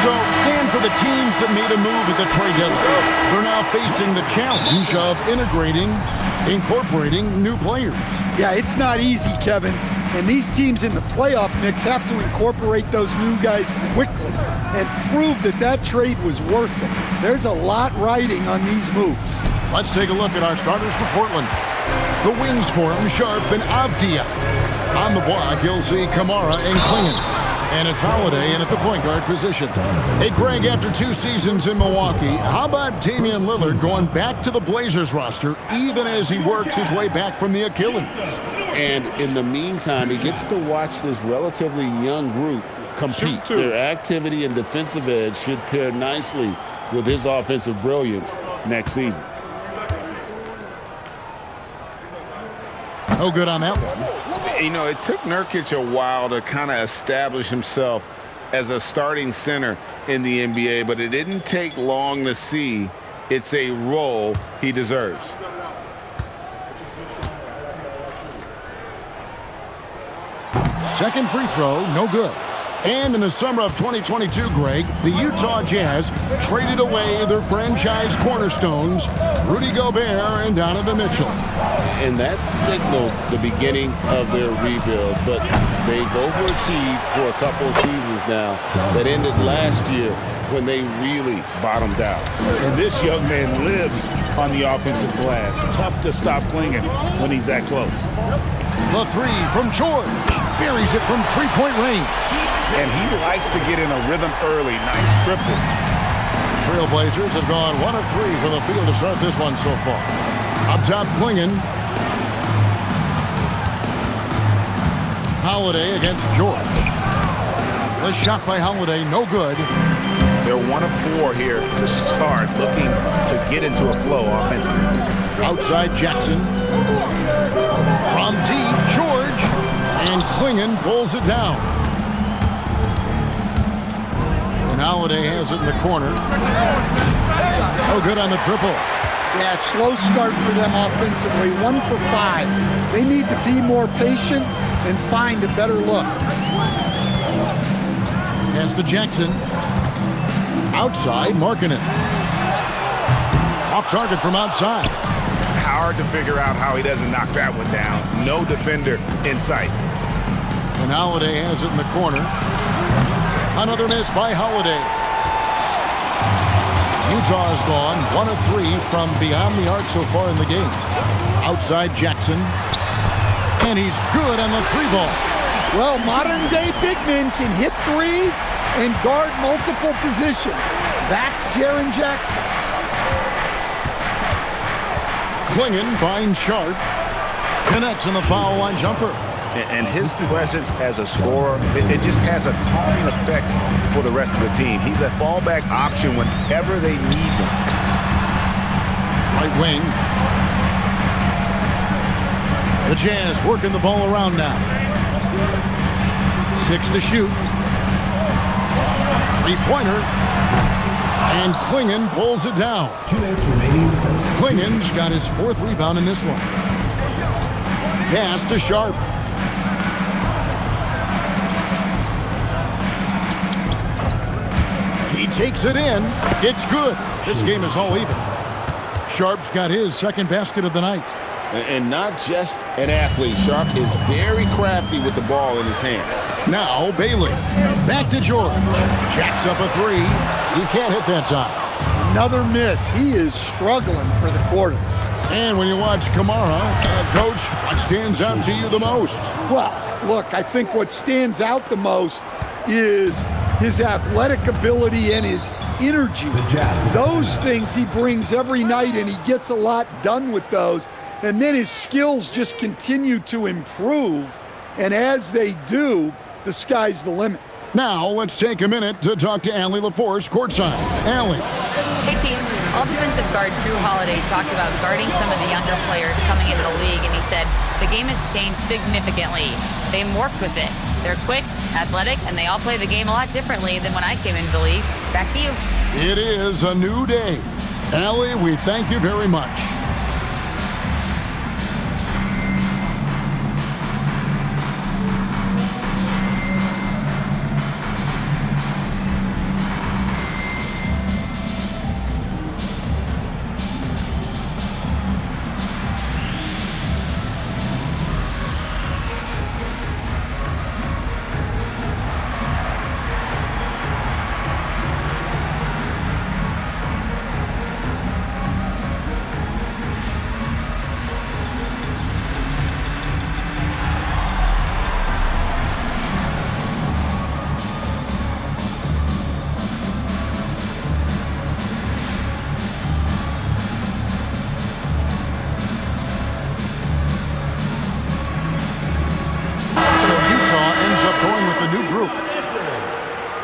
So, stand for the teams that made a move at the trade deadline. They're now facing the challenge of incorporating new players. Yeah, it's not easy, Kevin. And these teams in the playoff mix have to incorporate those new guys quickly and prove that that trade was worth it. There's a lot riding on these moves. Let's take a look at our starters for Portland. The wings for them, Sharp and Avdia. On the block, you'll see Kamara and Klingon. And it's Holiday in at the point guard position. Hey, Greg, after 2 seasons in Milwaukee, how about Damian Lillard going back to the Blazers roster even as he works his way back from the Achilles? And in the meantime, he gets to watch this relatively young group compete. Their activity and defensive edge should pair nicely with his offensive brilliance next season. No good on that one. You know, it took Nurkic a while to kind of establish himself as a starting center in the NBA, but it didn't take long to see it's a role he deserves. Second free throw, no good. And in the summer of 2022, Greg, the Utah Jazz traded away their franchise cornerstones, Rudy Gobert and Donovan Mitchell. And that signaled the beginning of their rebuild, but they've overachieved for a couple of seasons now that ended last year when they really bottomed out. And this young man lives on the offensive glass. Tough to stop Klingon when he's that close. The three from George. Buries it from three-point range. And he likes to get in a rhythm early. Nice triple. Trailblazers have gone 1 of 3 from the field to start this one so far. Up top, Klingon. Holiday against George. The shot by Holiday, no good. They're 1 of 4 here to start, looking to get into a flow offensively. Outside Jackson. From deep, George. And Klingon pulls it down. And Holiday has it in the corner. No good on the triple. Yeah, slow start for them offensively. 1 for 5. They need to be more patient and find a better look. Pass to Jackson. Outside, Markkanen. Off target from outside. Hard to figure out how he doesn't knock that one down. No defender in sight. And Holiday has it in the corner. Another miss by Holiday. Utah has gone 1 of 3 from beyond the arc so far in the game. Outside Jackson. And he's good on the 3-ball. Well, modern-day big men can hit threes and guard multiple positions. That's Jaren Jackson. Klingon finds Sharp. Connects in the foul line jumper. And his presence as a scorer, it just has a calming effect for the rest of the team. He's a fallback option whenever they need him. Right wing. The Jazz working the ball around now. 6 to shoot. 3-pointer. And Klingon pulls it down. 2 minutes remaining. Klingon's got his 4th rebound in this one. Pass to Sharp. He takes it in. It's good. This game is all even. Sharp's got his 2nd basket of the night. And not just an athlete. Sharp is very crafty with the ball in his hand. Now Bailey. Back to George. Jacks up a 3. He can't hit that time. Another miss. He is struggling for the quarter. And when you watch Kamara, Coach, what stands out to you the most? Well, look, I think what stands out the most is his athletic ability and his energy. Those things he brings every night, and he gets a lot done with those. And then his skills just continue to improve. And as they do, the sky's the limit. Now, let's take a minute to talk to Allie LaForce courtside. Allie. Hey, team. All defensive guard Drew Holiday talked about guarding some of the younger players coming into the league, and he said, the game has changed significantly. They morphed with it. They're quick, athletic, and they all play the game a lot differently than when I came into the league. Back to you. It is a new day. Allie, we thank you very much.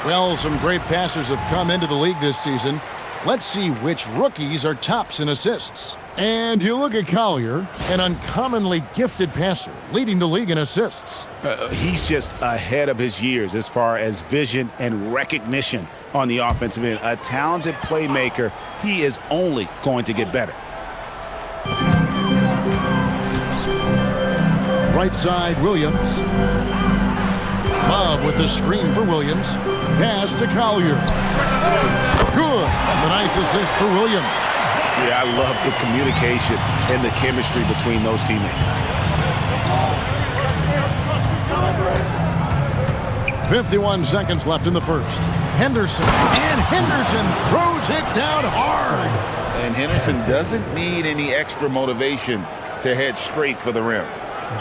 Well, some great passers have come into the league this season. Let's see which rookies are tops in assists. And you look at Collier, an uncommonly gifted passer, leading the league in assists. He's just ahead of his years as far as vision and recognition on the offensive end. A talented playmaker. He is only going to get better. Right side, Williams. Love with the screen for Williams. Pass to Collier. Good. A nice assist for Williams. Yeah, I love the communication and the chemistry between those teammates. 51 seconds left in the first. Henderson. And Henderson throws it down hard. And Henderson doesn't need any extra motivation to head straight for the rim.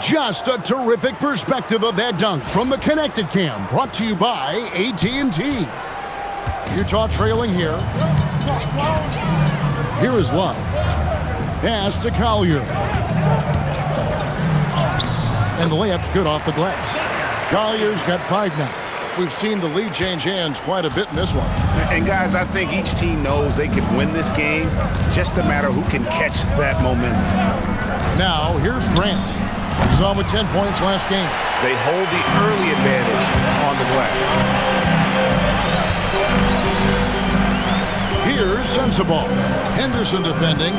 Just a terrific perspective of that dunk from the Connected Cam, brought to you by AT&T. Utah trailing here. Here is Love. Pass to Collier. And the layup's good off the glass. Collier's got 5 now. We've seen the lead change hands quite a bit in this one. And guys, I think each team knows they can win this game. Just a matter who can catch that momentum. Now, here's Grant. We saw him with 10 points last game. They hold the early advantage on the glass. Here's Sensabaugh. Henderson defending.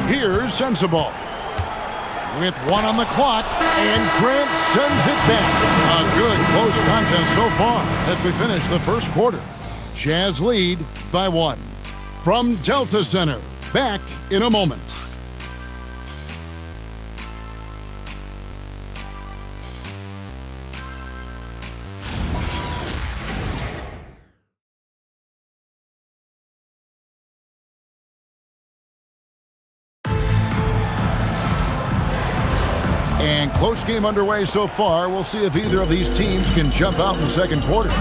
Here's Sensabaugh. With 1 on the clock, and Grant sends it back. A good close contest so far as we finish the first quarter. Jazz lead by 1. From Delta Center, back in a moment. And close game underway so far. We'll see if either of these teams can jump out in the second quarter.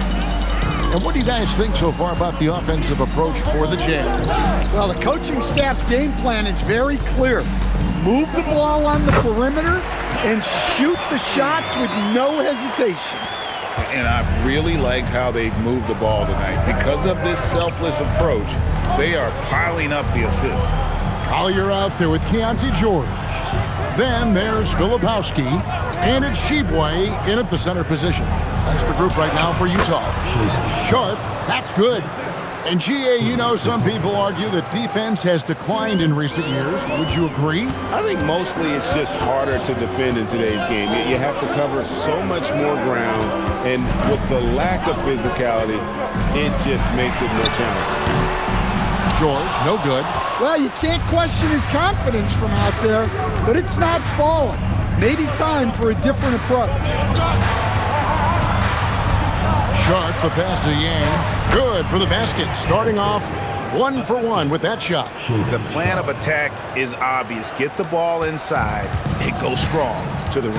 And what do you guys think so far about the offensive approach for the Jazz? Well, the coaching staff's game plan is very clear. Move the ball on the perimeter and shoot the shots with no hesitation. And I've really liked how they've moved the ball tonight. Because of this selfless approach, they are piling up the assists. Collier out there with Keontae George. Then there's Filipowski, and it's Sheboy in at the center position. That's the group right now for Utah. Sharp, that's good. And GA, you know, some people argue that defense has declined in recent years. Would you agree? I think mostly it's just harder to defend in today's game. You have to cover so much more ground, and with the lack of physicality, it just makes it more challenging. George, no good. Well, you can't question his confidence from out there, but it's not falling. Maybe time for a different approach. Sharp, the pass to Yang. Good for the basket. Starting off 1 for 1 with that shot. The plan of attack is obvious. Get the ball inside and go strong to the rim.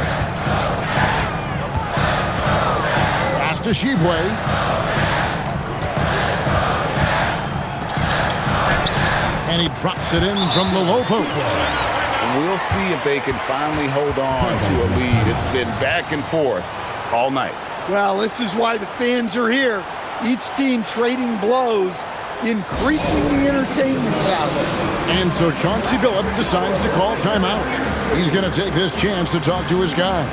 Pass to Sheboy. And he drops it in from the low post. We'll see if they can finally hold on to a lead. It's been back and forth all night. Well, this is why the fans are here. Each team trading blows, increasing the entertainment value. And so Chauncey Billups decides to call timeout. He's going to take this chance to talk to his guys.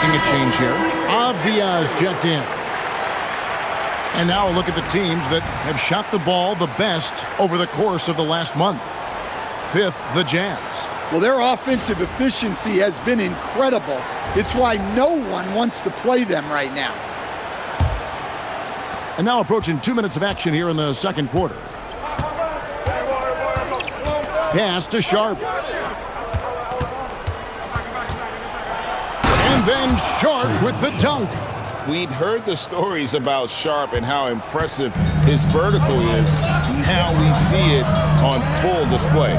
making a change here. Avdia's checked in. And now a look at the teams that have shot the ball the best over the course of the last month. 5th, the Jazz. Well, their offensive efficiency has been incredible. It's why no one wants to play them right now. And now approaching 2 minutes of action here in the second quarter. Pass to Sharp. And then Sharp with the dunk. We'd heard the stories about Sharp and how impressive his vertical is. Now we see it on full display.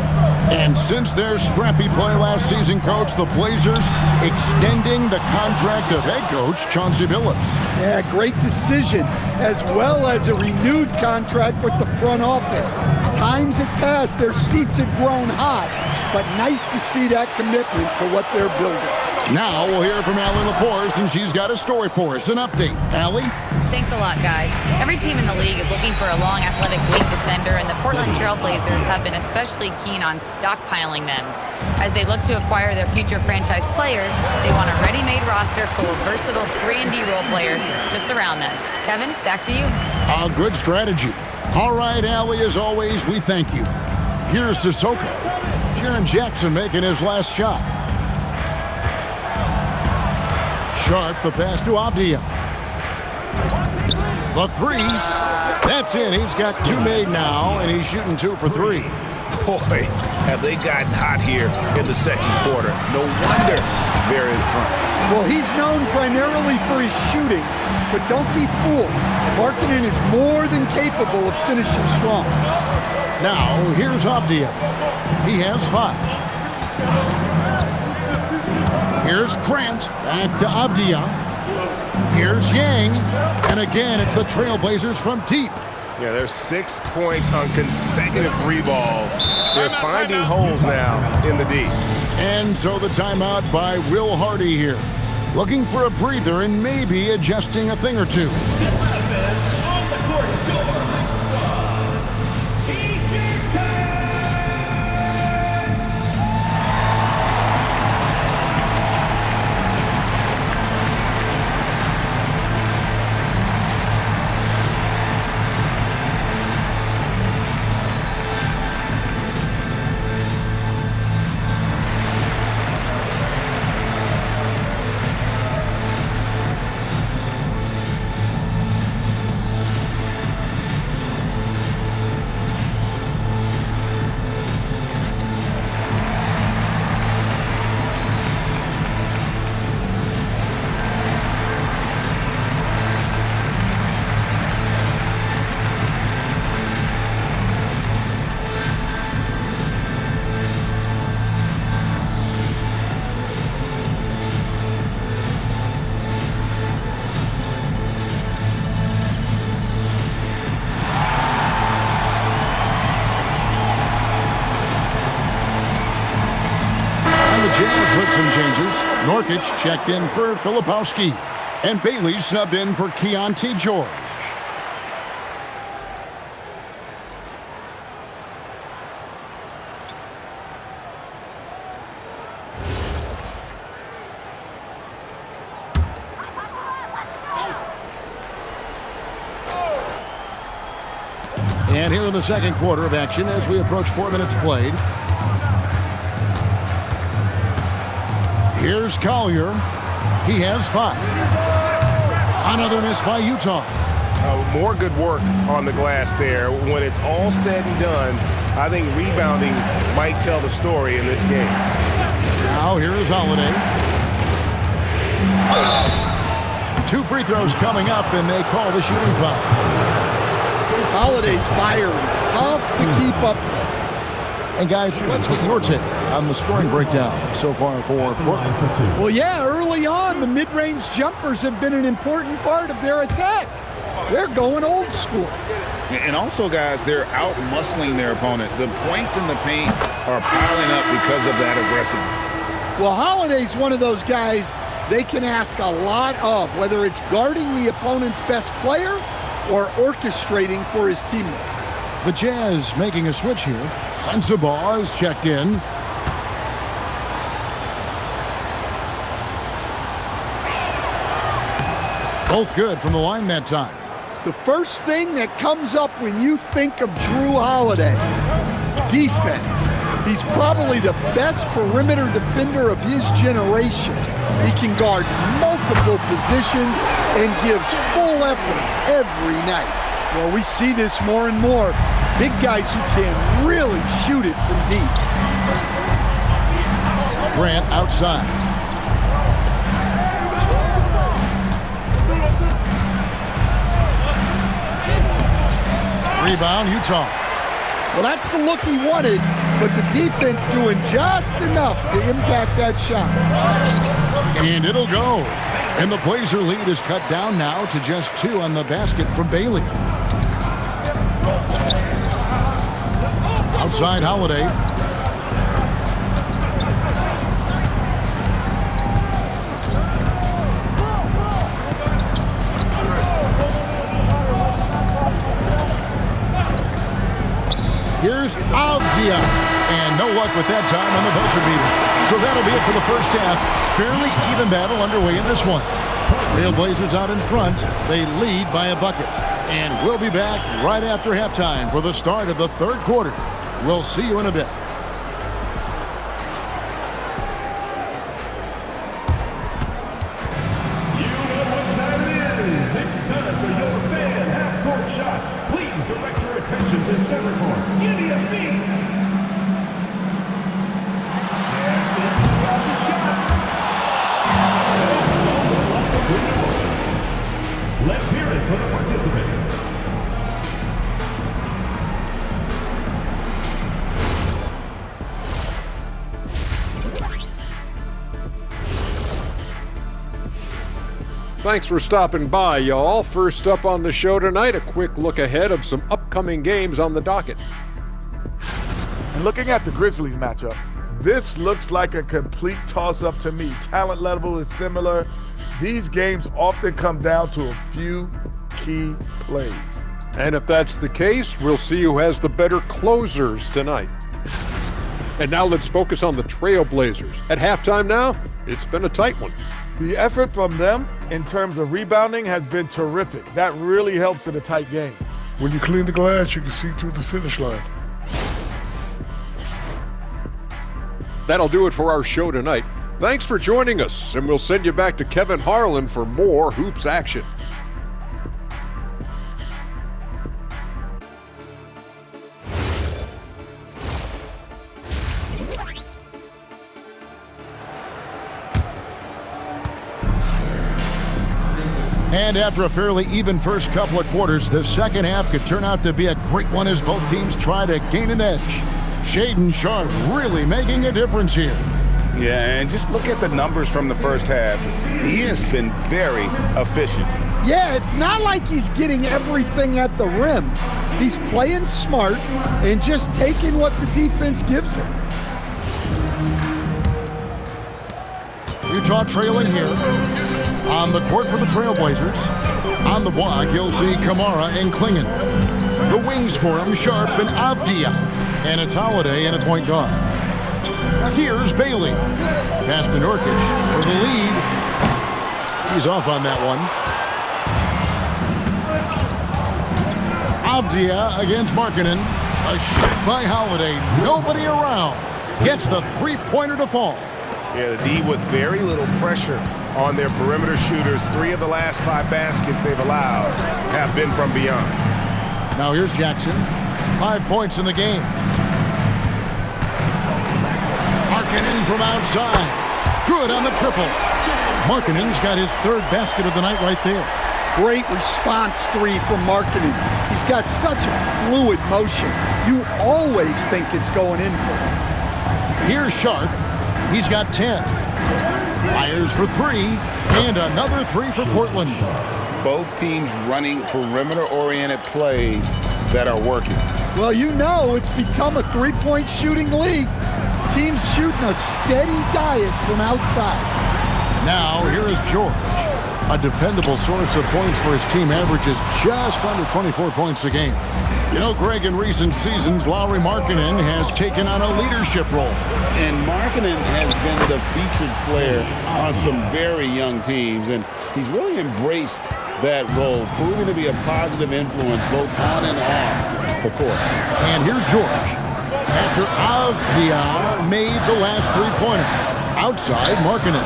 And since their scrappy play last season, Coach, the Blazers extending the contract of head coach Chauncey Billups. Yeah, great decision, as well as a renewed contract with the front office. Times had passed, their seats had grown hot, but nice to see that commitment to what they're building. Now we'll hear from Allie LaForce, and she's got a story for us. An update. Allie? Thanks a lot, guys. Every team in the league is looking for a long, athletic wing defender, and the Portland Trail Blazers have been especially keen on stockpiling them. As they look to acquire their future franchise players, they want a ready-made roster full of versatile 3-and-D role players just around them. Kevin, back to you. A good strategy. All right, Allie, as always, we thank you. Here's Sissoko. Jaren Jackson making his last shot. Sharp, the pass to Avdia. The 3. That's in. He's got 2 made now, and he's shooting 2 for 3. Boy, have they gotten hot here in the second quarter. No wonder they're in front. Well, he's known primarily for his shooting, but don't be fooled. Markkanen is more than capable of finishing strong. Now, here's Avdia. He has 5. Here's Grant, back to Avdia. Here's Yang, and again, it's the Trailblazers from deep. Yeah, there's 6 points on consecutive 3 balls. They're finding holes now in the D. And so the timeout by Will Hardy here. Looking for a breather and maybe adjusting a thing or two. Some changes. Nurkic checked in for Filipowski, and Bailey subbed in for Keontae George. And here in the second quarter of action as we approach 4 minutes played. Here's Collier. He has 5. Another miss by Utah. More good work on the glass there. When it's all said and done, I think rebounding might tell the story in this game. Now here is Holiday. 2 free throws coming up, and they call the shooting foul. Holiday's fiery. Tough to keep up. And guys, let's get your take on the scoring breakdown so far for Portland. Well, yeah, early on, the mid-range jumpers have been an important part of their attack. They're going old school. And also, guys, they're out-muscling their opponent. The points in the paint are piling up because of that aggressiveness. Well, Holiday's one of those guys they can ask a lot of, whether it's guarding the opponent's best player or orchestrating for his teammates. The Jazz making a switch here. Sensabaugh is checked in. Both good from the line that time. The first thing that comes up when you think of Jrue Holiday, defense. He's probably the best perimeter defender of his generation. He can guard multiple positions and gives full effort every night. Well, we see this more and more. Big guys who can really shoot it from deep. Grant outside. Rebound, Utah. Well, that's the look he wanted, but the defense doing just enough to impact that shot. And it'll go. And the Blazer lead is cut down now to just 2 on the basket from Bailey. Outside Holiday. Here's Avdia. And no luck with that time on the buzzer beater. So that'll be it for the first half. Fairly even battle underway in this one. Trailblazers out in front. They lead by a bucket. And we'll be back right after halftime for the start of the third quarter. We'll see you in a bit. You know what time it is. It's time for your fan half-court shots. Please direct your attention to center court. Give me a beat. Let's hear it for the participant. Thanks for stopping by, y'all. First up on the show tonight, a quick look ahead of some upcoming games on the docket. And looking at the Grizzlies matchup, this looks like a complete toss-up to me. Talent level is similar. These games often come down to a few key plays. And if that's the case, we'll see who has the better closers tonight. And now let's focus on the Trailblazers. At halftime now, it's been a tight one. The effort from them in terms of rebounding has been terrific. That really helps in a tight game. When you clean the glass, you can see through the finish line. That'll do it for our show tonight. Thanks for joining us, and we'll send you back to Kevin Harlan for more hoops action. And after a fairly even first couple of quarters, the second half could turn out to be a great one as both teams try to gain an edge. Shaedon Sharpe really making a difference here. Yeah, and just look at the numbers from the first half. He has been very efficient. Yeah, it's not like he's getting everything at the rim. He's playing smart and just taking what the defense gives him. Utah trailing here. On the court for the Trailblazers. On the block, you'll see Kamara and Klingon. The wings for him, Sharpe and Avdia. And it's Holiday and a point guard. Here's Bailey. Pass to Nurkic for the lead. He's off on that one. Avdia against Markkanen. A shot by Holiday. Nobody around. Gets the three-pointer to fall. Yeah, the D with very little pressure on their perimeter shooters. 3 of the last 5 baskets they've allowed have been from beyond. Now here's Jackson. 5 points in the game. Markkanen from outside. Good on the triple. Markkanen's got his 3rd basket of the night right there. Great response 3 from Markkanen. He's got such a fluid motion. You always think it's going in for him. Here's Sharpe. He's got 10. Fires for 3, and another 3 for Portland. Both teams running perimeter-oriented plays that are working. Well, you know it's become a three-point shooting league. Teams shooting a steady diet from outside. Now, here is George. A dependable source of points for his team, averages just under 24 points a game. You know, Greg, in recent seasons, Lauri Markkanen has taken on a leadership role. And Markkanen has been the featured player on some very young teams, and he's really embraced that role, proving to be a positive influence both on and off the court. And here's George. After Avdia made the last three-pointer. Outside, Markkanen.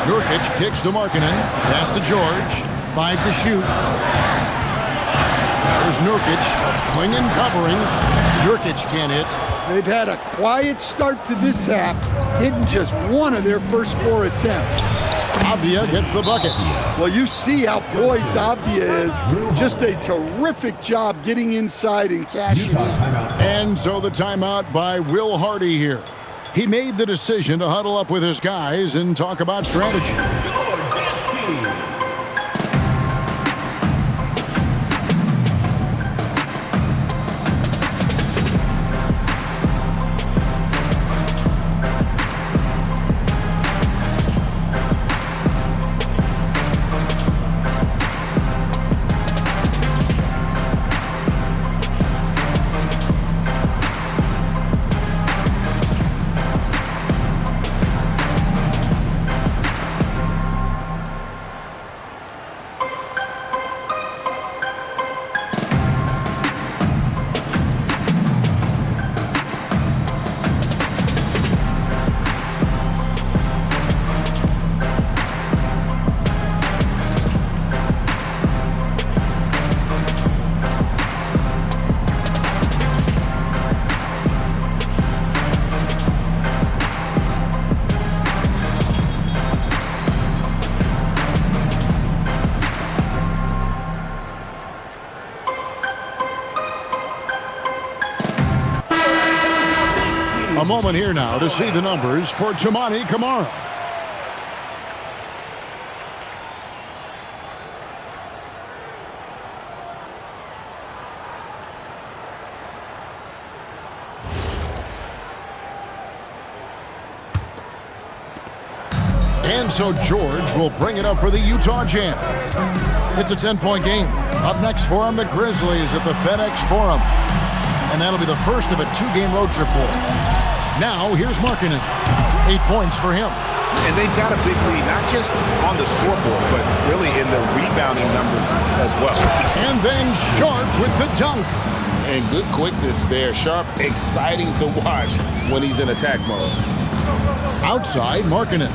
Nurkic kicks to Markkanen. Pass to George. 5 to shoot. There's Nurkic. Klingon covering. Nurkic can't hit. They've had a quiet start to this half, hitting just one of their first 4 attempts. Avdia gets the bucket. Well, you see how poised Avdia is. Just a terrific job getting inside and cashing in. And so the timeout by Will Hardy here. He made the decision to huddle up with his guys and talk about strategy. A moment here now to see the numbers for Toumani Camara. And so George will bring it up for the Utah Jazz. It's a 10-point game. Up next for them, the Grizzlies at the FedEx Forum. And that'll be the first of a 2-game road trip for them. Now, here's Markkanen. 8 points for him. And they've got a big lead, not just on the scoreboard, but really in the rebounding numbers as well. And then Sharp with the dunk. And good quickness there. Sharp, exciting to watch when he's in attack mode. Outside, Markkanen.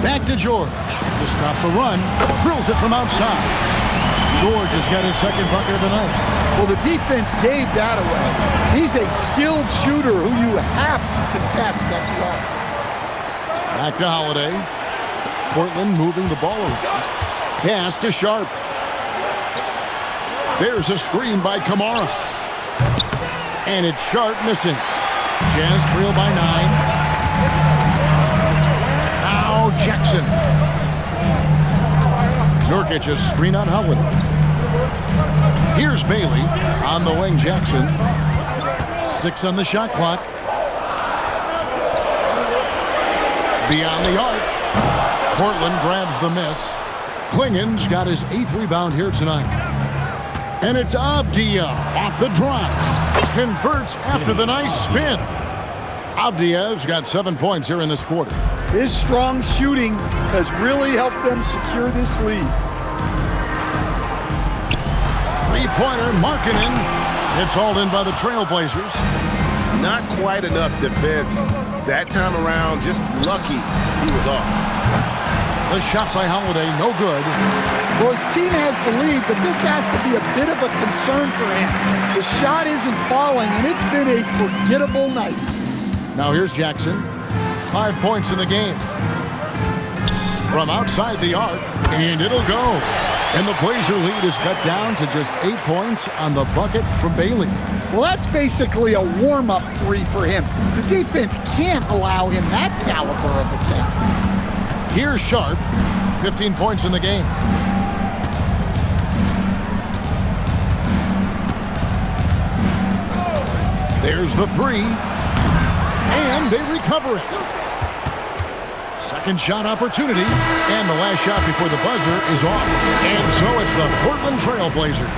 Back to George to stop the run. Drills it from outside. George has got his second bucket of the night. Well, the defense gave that away. He's a skilled shooter who you have to contest at the arc. Back to Holiday. Portland moving the ball around. Pass to Sharp. There's a screen by Camara. And it's Sharp missing. Jazz trail by 9. Now Jackson. Nurkic a screen on Holiday. Here's Bailey on the wing. Jackson. 6 on the shot clock. Beyond the arc. Portland grabs the miss. Klingon's got his 8th rebound here tonight. And it's Avdia off the drive. Converts after the nice spin. Avdia's got 7 points here in this quarter. His strong shooting has really helped them secure this lead. Three-pointer, Markkanen. It's hauled in by the Trailblazers. Not quite enough defense that time around. Just lucky he was off. The shot by Holiday, no good. Well, his team has the lead, but this has to be a bit of a concern for him. The shot isn't falling, and it's been a forgettable night. Now here's Jackson. 5 points in the game. From outside the arc, and it'll go. And the Blazer lead is cut down to just 8 points on the bucket from Bailey. Well, that's basically a warm-up 3 for him. The defense can't allow him that caliber of attempt. Here's Sharp. 15 points in the game. There's the 3. And they recover it. Second shot opportunity, and the last shot before the buzzer is off. And so it's the Portland Trail Blazers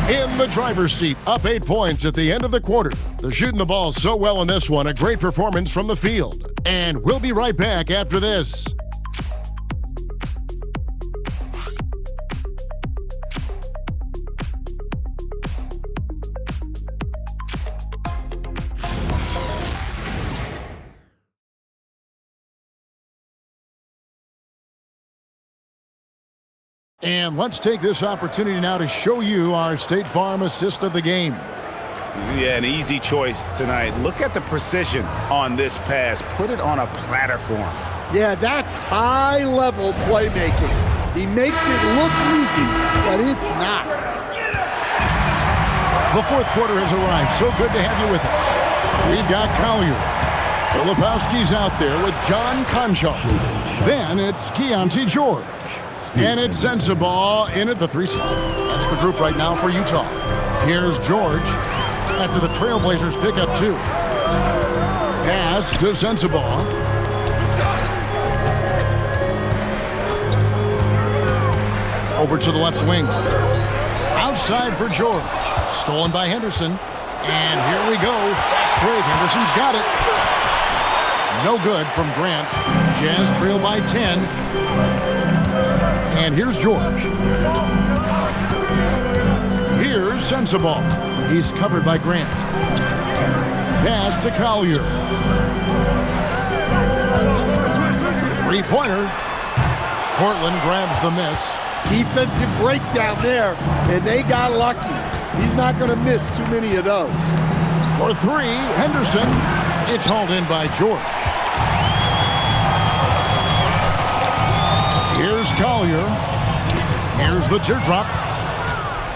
in the driver's seat, up 8 points at the end of the quarter. They're shooting the ball so well in this one, a great performance from the field. And we'll be right back after this. And let's take this opportunity now to show you our State Farm assist of the game. Yeah, an easy choice tonight. Look at the precision on this pass. Put it on a platter for him. Yeah, that's high-level playmaking. He makes it look easy, but it's not. The fourth quarter has arrived. So good to have you with us. We've got Collier. Filipowski's out there with John Conchal. Then it's Keontae George. And it's Sensabaugh in at the 3 slot. That's the group right now for Utah. Here's George after the Trailblazers pick up 2. Pass to Sensabaugh. Over to the left wing. Outside for George. Stolen by Henderson. And here we go. Fast break. Henderson's got it. No good from Grant. Jazz trail by 10. And here's George. Here's Sensabaugh. He's covered by Grant. Pass to Collier. 3-pointer. Portland grabs the miss. Defensive breakdown there, and they got lucky. He's not going to miss too many of those. For 3, Henderson. It's hauled in by George. Here's Collier. Here's the teardrop.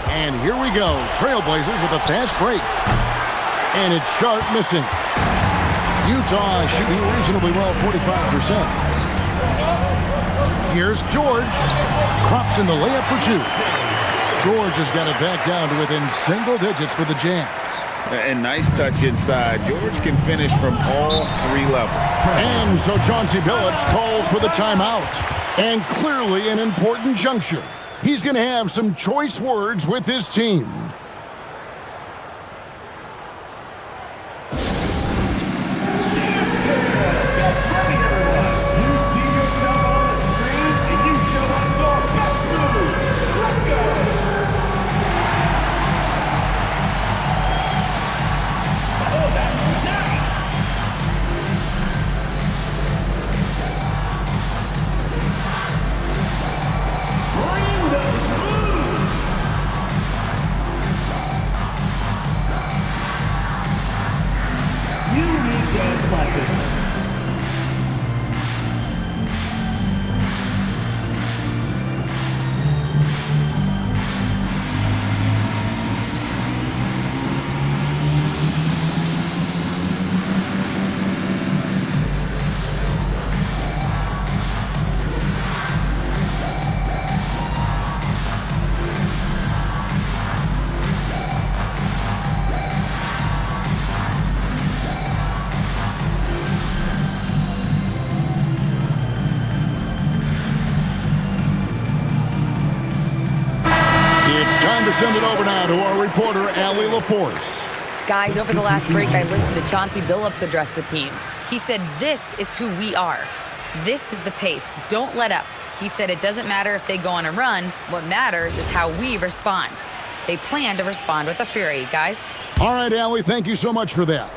And here we go. Trailblazers with a fast break. And it's Sharp missing. Utah shooting reasonably well, 45%. Here's George. Crops in the layup for 2. George has got it back down to within single digits for the Jazz. And nice touch inside. George can finish from all 3 levels. And so Chauncey Billups calls for the timeout. And clearly an important juncture. He's going to have some choice words with his team. Time to send it over now to our reporter, Allie LaForce. Guys, over the last break, I listened to Chauncey Billups address the team. He said, "This is who we are. This is the pace. Don't let up." He said it doesn't matter if they go on a run. What matters is how we respond. They plan to respond with a fury, guys. All right, Allie, thank you so much for that.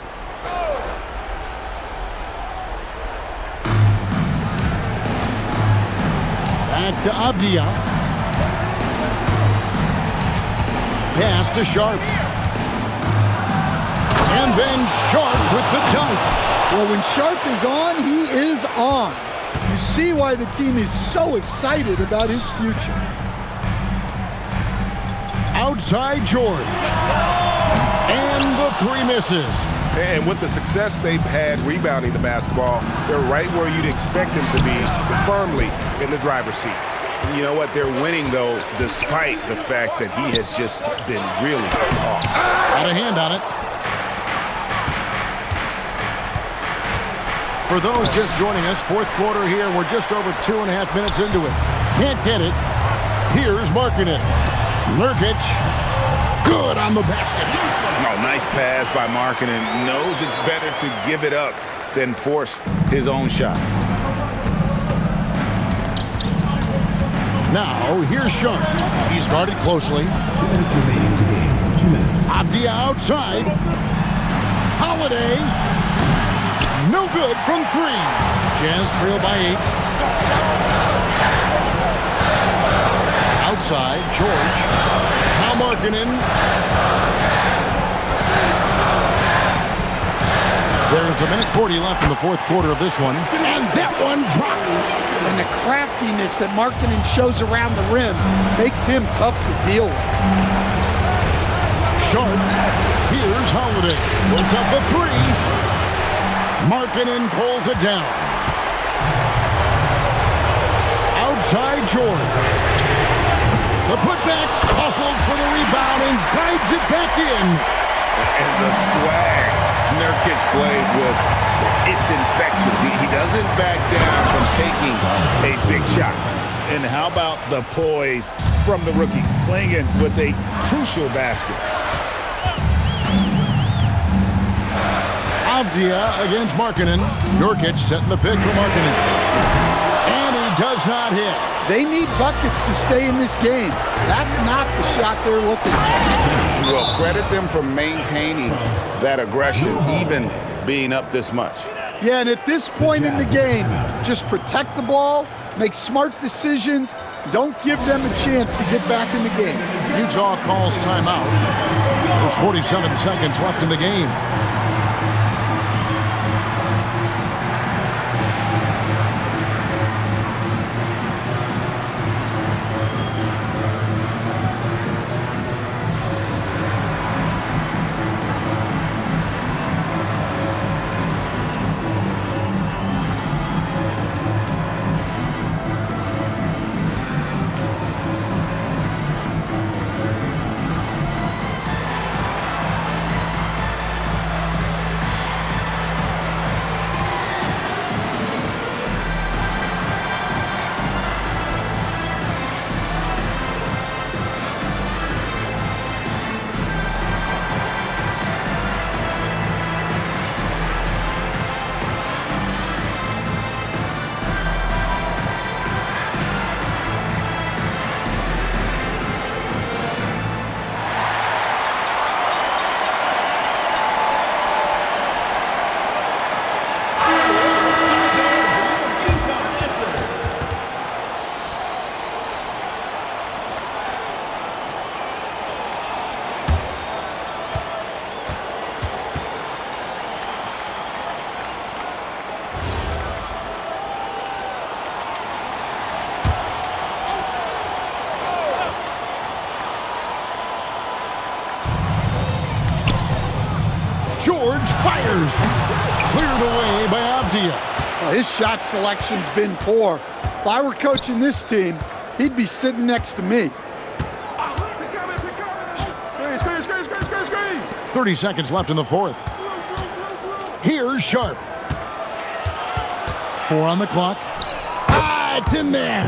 Back to Avdia. Pass to Sharp. And then Sharp with the dunk. Well, when Sharp is on, he is on. You see why the team is so excited about his future. Outside George. And the 3 misses. And with the success they've had rebounding the basketball, they're right where you'd expect them to be, firmly in the driver's seat. You know what? They're winning, though, despite the fact that he has just been really off. Got a hand on it. For those just joining us, fourth quarter here. We're just over 2.5 minutes into it. Can't get it. Here's Markkanen. Nurkic. Good on the basket. Oh, nice pass by Markkanen. Knows it's better to give it up than force his own shot. Now, here's Sharp. He's guarded closely. 2 minutes remaining in the game. 2 minutes. Avdia outside. Holiday. No good from 3. Jazz trail by 8. Outside, George. Now Markkanen. There's 1:40 left in the fourth quarter of this one. And that one drops. And the craftiness that Markkanen shows around the rim makes him tough to deal with. Sharp. Here's Holiday. Puts up the 3. Markkanen pulls it down. Outside George. The putback hustles for the rebound and guides it back in. And the swag Nurkic plays with, it's infectious. He doesn't back down from taking a big shot. And how about the poise from the rookie, playing in with a crucial basket. Avdia against Markkanen. Nurkic setting the pick for Markkanen. And he does not hit. They need buckets to stay in this game. That's not the shot they're looking for. Well, credit them for maintaining that aggression, even being up this much. Yeah, and at this point in the game, just protect the ball, make smart decisions, don't give them a chance to get back in the game. Utah calls timeout. There's 47 seconds left in the game. George fires. Cleared away by Avdia. Well, his shot selection's been poor. If I were coaching this team, he'd be sitting next to me. 30 seconds left in the fourth. Here's Sharp. 4 on the clock. Ah, it's in there.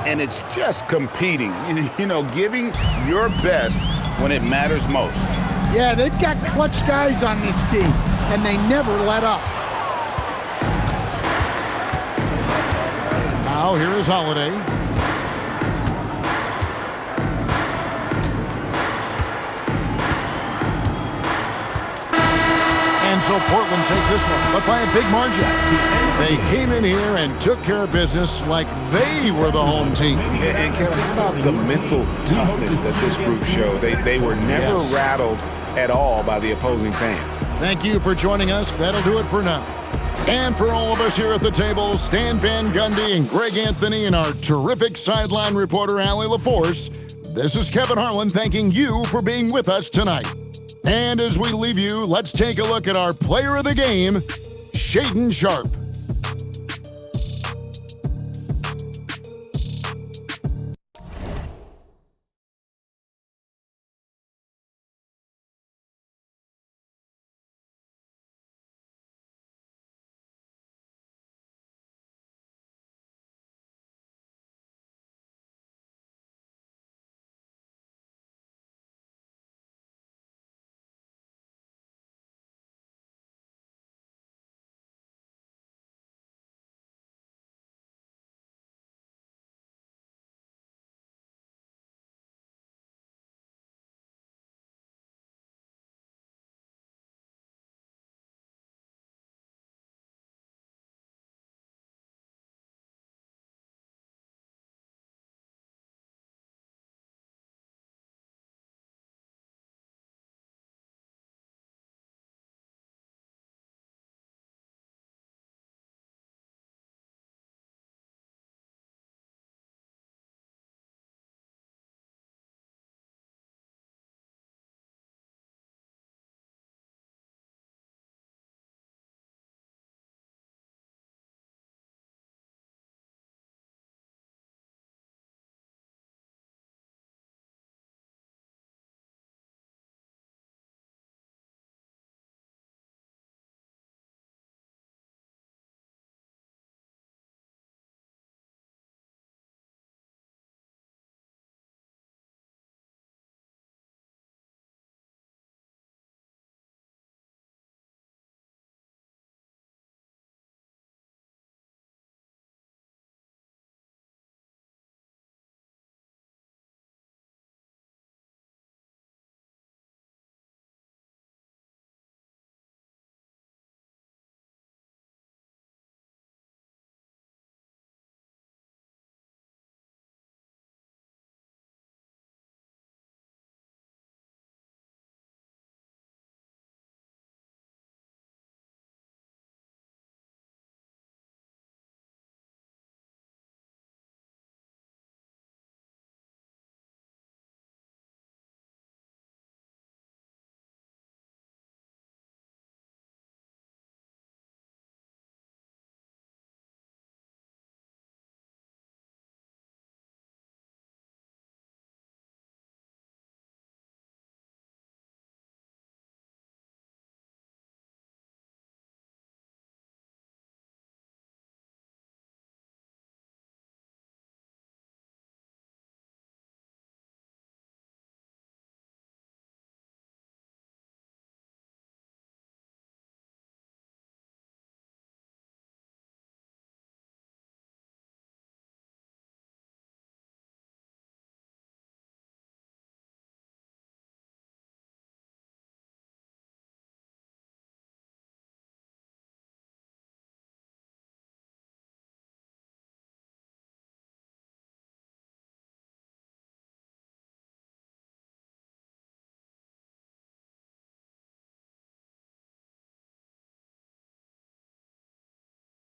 And it's just competing, you know, giving your best when it matters most. Yeah, they've got clutch guys on this team, and they never let up. Now here is Holiday. And so Portland takes this one, but by a big margin. They came in here and took care of business like they were the home team. And Kevin, how about the mental toughness that this group showed? They were never rattled at all by the opposing fans. Thank you for joining us. That'll do it for now. And for all of us here at the table, Stan Van Gundy and Greg Anthony and our terrific sideline reporter, Allie LaForce, this is Kevin Harlan thanking you for being with us tonight. And as we leave you, let's take a look at our player of the game, Shaedon Sharpe.